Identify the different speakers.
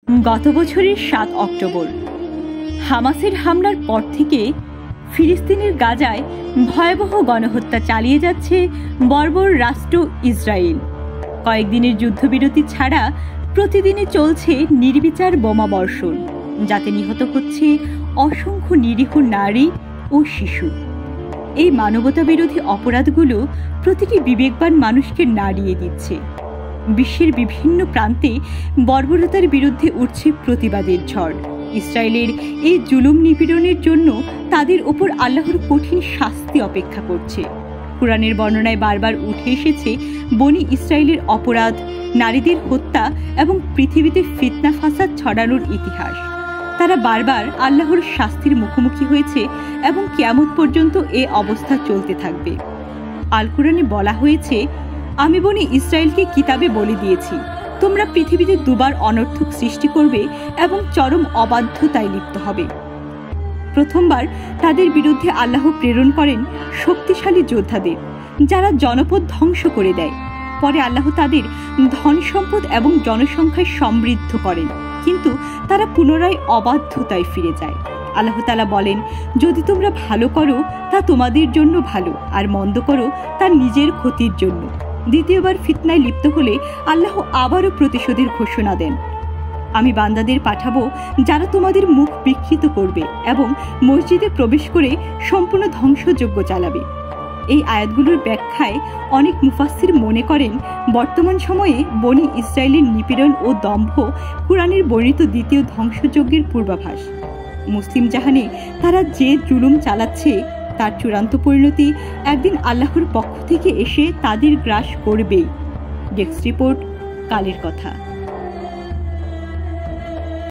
Speaker 1: গত বছরের ৭ অক্টোবর হামাসের হামলার পর থেকে ফিলিস্তিনের গাজায় ভয়াবহ গণহত্যা চালিয়ে যাচ্ছে বর্বর রাষ্ট্র ইসরায়েল। কয়েকদিনের যুদ্ধবিরতি ছাড়া প্রতিদিনই চলছে নির্বিচার বোমাবর্ষণ, যাতে নিহত হচ্ছে অসংখ্য নিরীহ নারী ও শিশু। এই মানবতাবিরোধী অপরাধগুলো প্রতিটি বিবেকবান মানুষকে নাড়িয়ে দিচ্ছে। বিশ্বের বিভিন্ন প্রান্তে বর্বরতার বিরুদ্ধে উঠছে প্রতিবাদের ঝড়। ইসরায়েলের এই জুলুম নিপীড়নের জন্য তাদের ওপর আল্লাহর কঠিন শাস্তি অপেক্ষা করছে। কুরআনের বর্ণনায় বারবার উঠে এসেছে বনি ইসরায়েলের অপরাধ, নারীদের হত্যা এবং পৃথিবীতে ফিতনা ফাসাদ ছড়ানোর ইতিহাস। তারা বারবার আল্লাহর শাস্তির মুখোমুখি হয়েছে এবং কিয়ামত পর্যন্ত এ অবস্থা চলতে থাকবে। আল কুরআনে বলা হয়েছে, আমি বনি ইসরায়েলকে কিতাবে বলে দিয়েছি, তোমরা পৃথিবীতে দুবার অনর্থক সৃষ্টি করবে এবং চরম অবাধ্যতায় লিপ্ত হবে। প্রথমবার তাদের বিরুদ্ধে আল্লাহ প্রেরণ করেন শক্তিশালী যোদ্ধাদের, যারা জনপদ ধ্বংস করে দেয়। পরে আল্লাহ তাদের ধন সম্পদ এবং জনসংখ্যায় সমৃদ্ধ করেন, কিন্তু তারা পুনরায় অবাধ্যতায় ফিরে যায়। আল্লাহ তাআলা বলেন, যদি তোমরা ভালো করো তা তোমাদের জন্য ভালো, আর মন্দ করো তা নিজের ক্ষতির জন্য। দ্বিতীয়বার ফিতনায় লিপ্ত হলে আল্লাহ আবারও প্রতিশোধের ঘোষণা দেন, আমি বান্দাদের পাঠাবো যারা তোমাদের মুখ বিকৃত করবে এবং মসজিদে প্রবেশ করে সম্পূর্ণ ধ্বংসযজ্ঞ চালাবে। এই আয়াতগুলোর ব্যাখ্যায় অনেক মুফাসসির মনে করেন, বর্তমান সময়ে বনি ইসরায়েলের নিপীড়ন ও দম্ভ কুরআনের বর্ণিত দ্বিতীয় ধ্বংসযজ্ঞের পূর্বাভাস। মুসলিম জাহানে তারা যে জুলুম চালাচ্ছে তার চূড়ান্ত পরিণতি একদিন আল্লাহর পক্ষ থেকে এসে তাদের গ্রাস করবেই। ডেস্ক রিপোর্ট, কালের কথা।